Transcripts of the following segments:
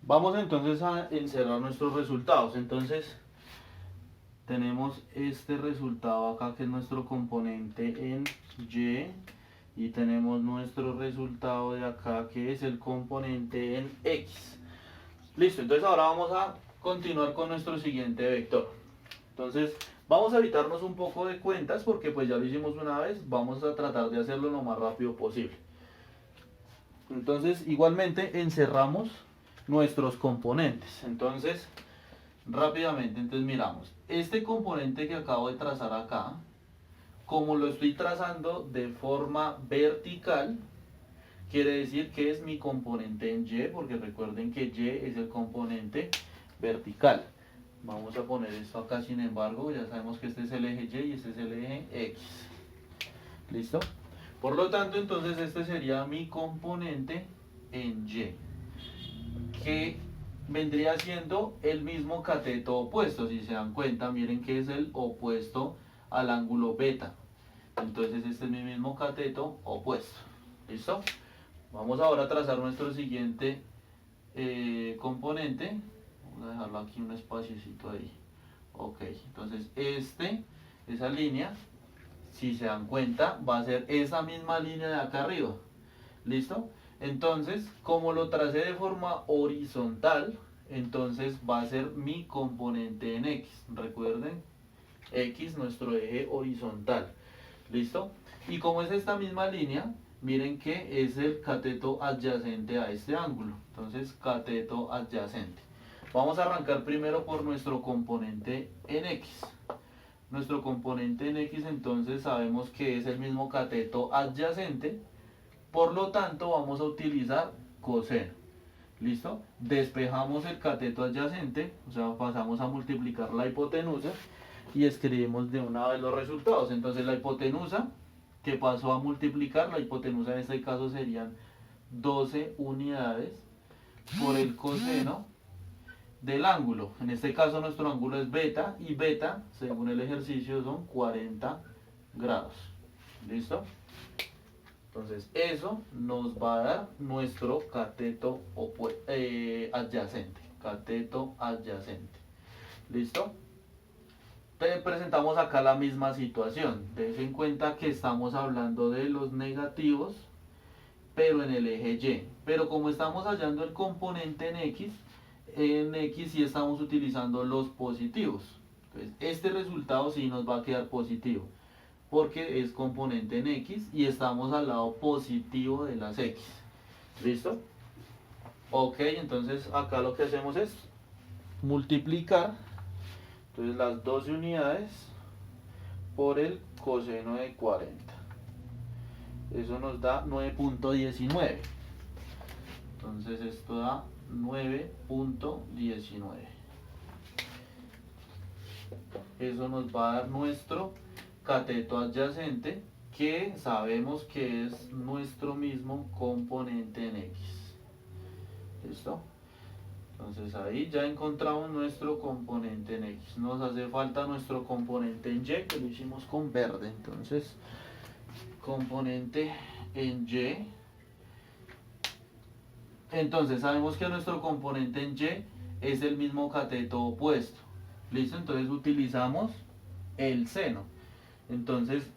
Vamos entonces a encerrar nuestros resultados. Entonces tenemos este resultado acá que es nuestro componente en Y, y tenemos nuestro resultado de acá que es el componente en X. Listo, entonces ahora vamos a continuar con nuestro siguiente vector. Entonces vamos a evitarnos un poco de cuentas porque pues ya lo hicimos una vez, vamos a tratar de hacerlo lo más rápido posible. Entonces igualmente encerramos nuestros componentes. Entonces rápidamente, entonces miramos, este componente que acabo de trazar acá, como lo estoy trazando de forma vertical, quiere decir que es mi componente en Y, porque recuerden que Y es el componente vertical. Vamos a poner esto acá, sin embargo, ya sabemos que este es el eje Y y este es el eje X. ¿Listo? Por lo tanto, entonces este sería mi componente en Y, que vendría siendo el mismo cateto opuesto. Si se dan cuenta, miren que es el opuesto al ángulo beta. Entonces este es mi mismo cateto opuesto. ¿Listo? Vamos ahora a trazar nuestro siguiente componente. Vamos a dejarlo aquí un espaciocito ahí. Ok, entonces esa línea, si se dan cuenta, va a ser esa misma línea de acá arriba. ¿Listo? Entonces, como lo tracé de forma horizontal, entonces va a ser mi componente en X. Recuerden, X nuestro eje horizontal. ¿Listo? Y como es esta misma línea, miren que es el cateto adyacente a este ángulo. Entonces, cateto adyacente. Vamos a arrancar primero por nuestro componente en X. Nuestro componente en X entonces sabemos que es el mismo cateto adyacente. Por lo tanto, vamos a utilizar coseno. ¿Listo? Despejamos el cateto adyacente, o sea, pasamos a multiplicar la hipotenusa y escribimos de una vez los resultados. Entonces la hipotenusa que pasó a multiplicar, la hipotenusa en este caso serían 12 unidades por el coseno del ángulo. En este caso nuestro ángulo es beta y beta, según el ejercicio, son 40 grados. ¿Listo? Entonces eso nos va a dar nuestro cateto adyacente. Cateto adyacente. ¿Listo? Te presentamos acá la misma situación. Ten en cuenta que estamos hablando de los negativos, pero en el eje Y. Pero como estamos hallando el componente en X sí estamos utilizando los positivos. Entonces, este resultado sí nos va a quedar positivo, porque es componente en X y estamos al lado positivo de las X. ¿Listo? Ok, entonces acá lo que hacemos es multiplicar entonces las 12 unidades por el coseno de 40. Eso nos da 9.19. Entonces esto da 9.19. Eso nos va a dar nuestro cateto adyacente, que sabemos que es nuestro mismo componente en X. ¿Listo? Entonces ahí ya encontramos nuestro componente en X. Nos hace falta nuestro componente en Y, que lo hicimos con verde. Entonces, componente en Y. Entonces sabemos que nuestro componente en Y es el mismo cateto opuesto. ¿Listo? Entonces utilizamos el seno. Entonces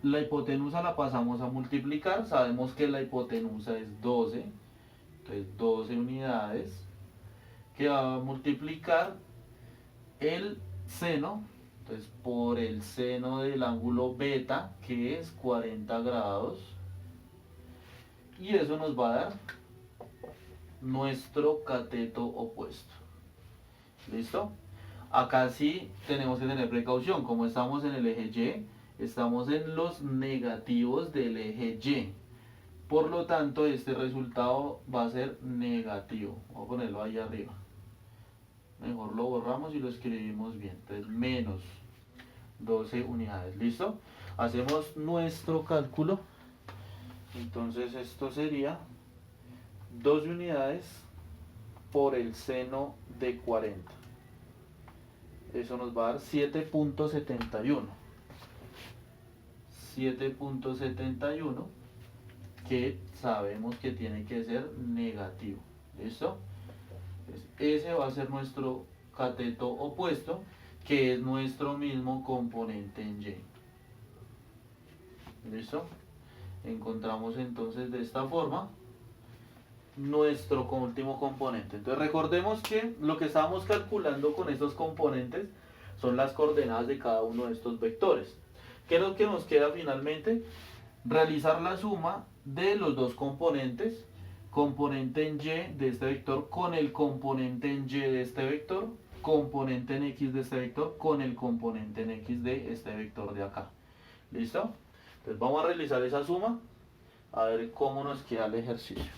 la hipotenusa la pasamos a multiplicar. Sabemos que la hipotenusa es 12. Entonces 12 unidades que va a multiplicar el seno, entonces por el seno del ángulo beta, que es 40 grados, y eso nos va a dar nuestro cateto opuesto. ¿Listo? Acá sí tenemos que tener precaución, como estamos en el eje Y, estamos en los negativos del eje Y. Por lo tanto, este resultado va a ser negativo. Vamos a ponerlo ahí arriba. Mejor lo borramos y lo escribimos bien. Entonces, menos 12 unidades. ¿Listo? Hacemos nuestro cálculo. Entonces, esto sería 12 unidades por el seno de 40. Eso nos va a dar 7.71. 7.71, que sabemos que tiene que ser negativo. ¿Listo? Entonces, ese va a ser nuestro cateto opuesto, que es nuestro mismo componente en Y. ¿Listo? Encontramos entonces de esta forma nuestro último componente. Entonces recordemos que lo que estábamos calculando con estos componentes son las coordenadas de cada uno de estos vectores. ¿Qué es lo que nos queda finalmente? Realizar la suma de los dos componentes, componente en Y de este vector con el componente en Y de este vector, componente en X de este vector con el componente en X de este vector de acá. ¿Listo? Entonces vamos a realizar esa suma a ver cómo nos queda el ejercicio.